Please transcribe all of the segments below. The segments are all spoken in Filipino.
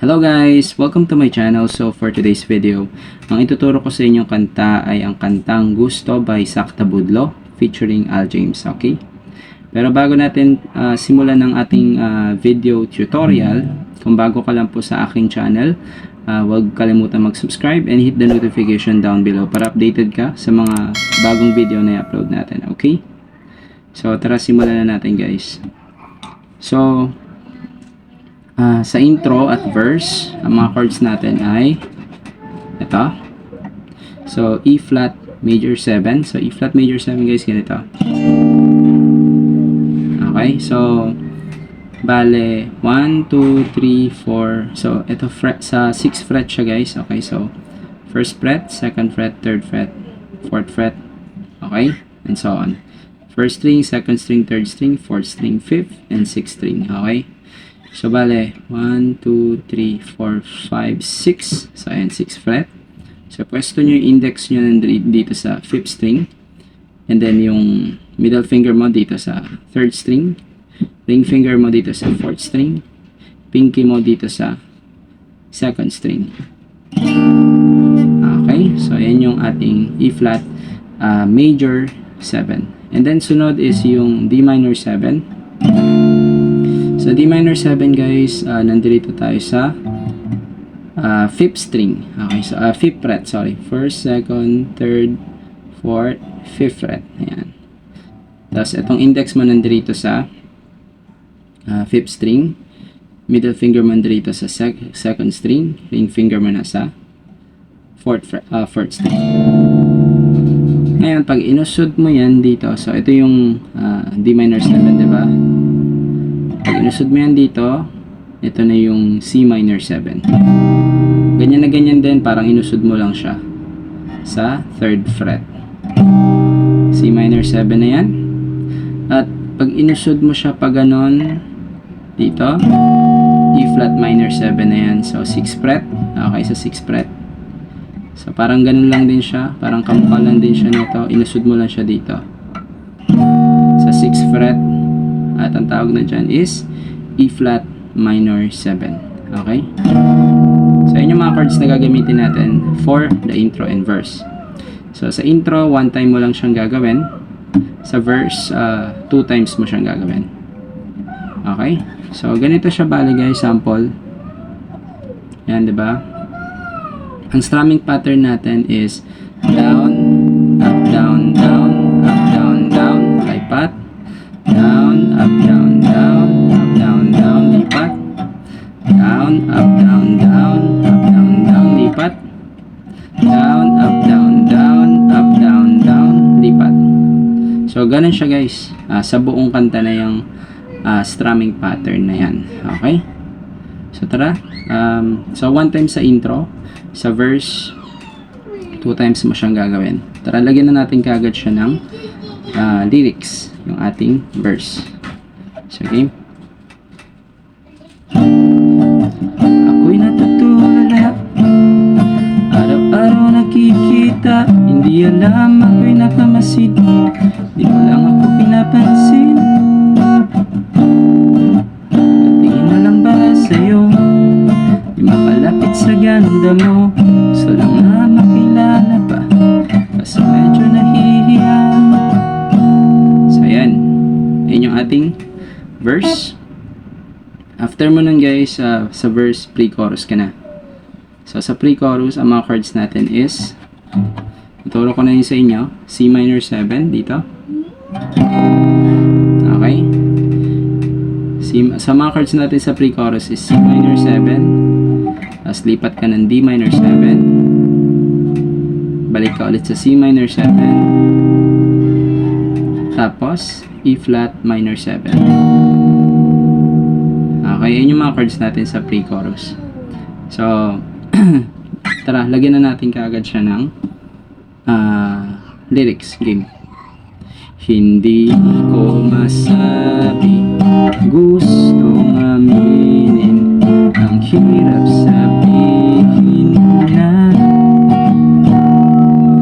Hello guys! Welcome to my channel. So for today's video, ang ituturo ko sa inyong kanta ay ang kantang Gusto by Sakta Budlo featuring Al James, okay? Pero bago natin simulan ng ating video tutorial, kung bago ka lang po sa aking channel, huwag kalimutan mag-subscribe and hit the notification down below para updated ka sa mga bagong video na i-upload natin, okay? So tara, simulan na natin guys. So sa intro at verse, ang mga chords natin ay ito. So E flat major 7. So E flat major 7 guys, ganito. Okay, so bale 1, 2, 3, 4. So ito fret, sa 6 fret siya guys. Okay, so first fret, second fret, third fret, fourth fret. Okay, and so on. First string, second string, third string, fourth string, fifth, and sixth string. Okay. So, bale, 1, 2, 3, 4, 5, 6. So, ayan, 6 fret. So, pwesto nyo yung index nyo dito sa 5th string. And then, yung middle finger mo dito sa 3rd string. Ring finger mo dito sa 4th string. Pinky mo dito sa 2nd string. Okay. So, ayan yung ating E flat major 7. And then, sunod is yung D minor 7. So, D minor 7 guys, nandito tayo sa 5th string. Okay, so 5th fret, sorry. 1st, 2nd, 3rd, 4th, 5th fret. Ayan. Tapos, itong index mo nandito sa 5th string. Middle finger mo nandito sa 2nd string. Ring finger mo na sa 4th string. Ngayon, pag inusod mo yan dito, so ito yung D minor 7, diba? Pag inusod mo yan dito, ito na yung C minor 7. Ganyan na ganyan din, parang inusod mo lang siya sa 3rd fret. C minor 7 na yan. At pag inusod mo siya pa ganon dito, E flat minor 7 na yan. So 6th fret. Okay, sa 6th fret. So parang ganun lang din siya, parang kamukha lang din siya nito. Inusod mo lang siya dito sa 6th fret. At ang tawag na dyan is E flat minor 7. Okay? So, yun yung mga chords na gagamitin natin for the intro and verse. So, sa intro, 1 time mo lang siyang gagawin. Sa verse, 2 times mo siyang gagawin. Okay? So, ganito siya bali guys, sample. Yan, diba? Ang strumming pattern natin is down, up, down, down, up, down, down, lipat. Down, up, down, down, up, down, down, lipat. Down, up, down, down, up, down, down, lipat. Down, up, down, down, up, down, down, lipat. So, ganun siya guys. Sa buong kanta na yung strumming pattern na yan. Okay? So, tara. So, 1 time sa intro. Sa verse, 2 times mo siyang gagawin. Tara, lagyan na natin kagad siya ng lyrics, yung ating verse. So, game. Ako'y natutulala, araw-araw nakikita, hindi alam ako'y nakamasid, di mo lang ako pinapansin. Patingin na lang ba sa'yo, di makalapit sa ganda mo, gusto lang na makilala pa, kasi medyo nahihiya. Yun yung ating verse. After mo nun guys, sa verse, pre-chorus ka na. So sa pre-chorus, ang mga chords natin is, ituro ko na yun sa inyo, C minor 7 dito. Okay. Sa mga chords natin sa pre-chorus is C minor 7. Tapos lipat ka ng D minor 7. Balik ka ulit sa C minor 7. Tapos E flat minor 7. Okay, yun yung mga chords natin sa pre-chorus. So, tara, lagyan na natin kaagad siya ng lyrics, game. Hindi ko masabi, gustong aminin, ang hirap sabihin na.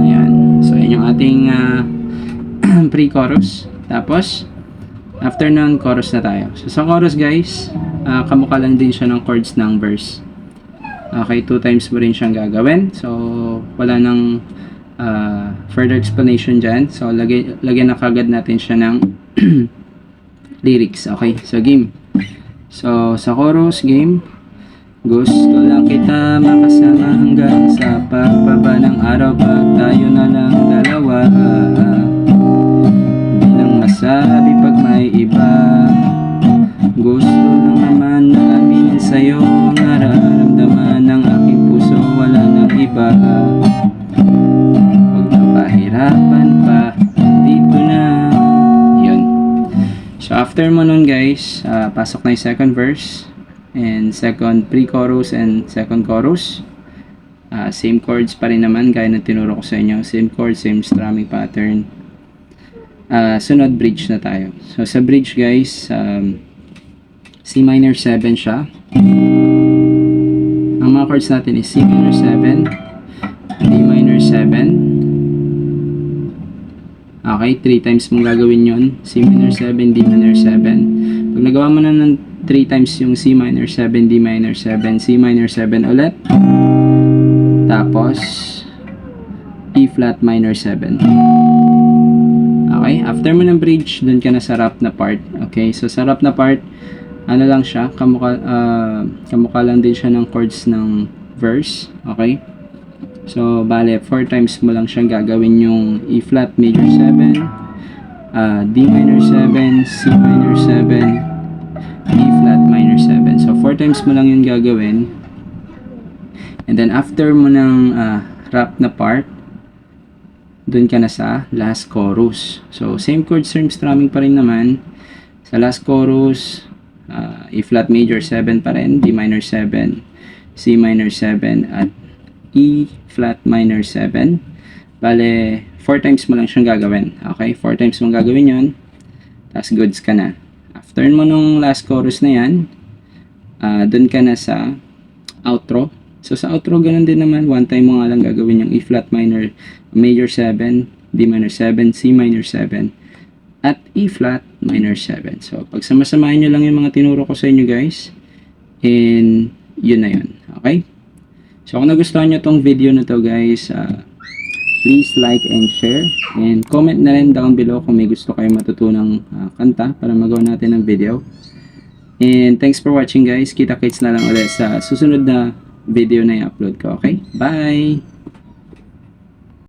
Ayan, so yun yung ating pre-chorus. Tapos, after nun, chorus na tayo. So, sa chorus guys, kamukha lang din siya ng chords ng verse. Okay, 2 times mo rin siyang gagawin. So, wala nang further explanation dyan. So, lagyan na kagad natin siya ng lyrics. Okay, so game. So, sa chorus, game. Gusto lang kita makasama hanggang sa pagbaba ng araw. Pag tayo na lang dalawa, di lang masabi pag may iba. Gusto lang naman na aminin sa'yo ang nararamdaman ng aking puso. Wala nang iba. Huwag na pahirapan pa, dito na. Yun. So after mo nun guys, pasok na yung second verse and second pre-chorus and second chorus. Same chords pa rin naman gaya ng tinuro ko sa inyo. Same chords, same strumming pattern. Sunod bridge na tayo. So sa bridge guys, C minor 7 siya. Ang mga chords natin is C minor 7, D minor 7. Okay, 3 times mong gagawin yun. C minor 7, D minor 7. Pag nagawa mo na ng 3 times yung C minor 7, D minor 7, C minor 7 ulit. Tapos, E flat minor 7. Okay, after mo ng bridge, dun ka na sa rap na part. Okay, so sa rap na part, ano lang siya, kamukha lang din siya ng chords ng verse. Okay, so bale 4 times mo lang siyang gagawin yung E flat major 7, D minor 7, C minor 7, E flat minor 7. So 4 times mo lang yung gagawin, and then after mo ng rap na part, dun ka na sa last chorus. So same chord, same strumming pa rin naman. Sa last chorus, E flat major 7 pa rin, D minor 7, C minor 7, at E flat minor 7. Bale, 4 times mo lang siyang gagawin. Okay, 4 times mo gagawin yon, tapos goods ka na. After mo nung last chorus na yan, dun ka na sa outro. So sa outro, ganun din naman, 1 time mo nga lang gagawin yung E flat minor major 7, D minor 7, C minor 7, at E flat minor 7. So, pag samasamahin nyo lang yung mga tinuro ko sa inyo guys, and yun na yun. Okay? So, kung nagustuhan nyo tong video na to guys, please like and share, and comment na rin down below kung may gusto kayo matutunang kanta para magawa natin ng video. And thanks for watching guys. Kita-kits na lang ulit sa susunod na video na i-upload ko. Okay? Bye!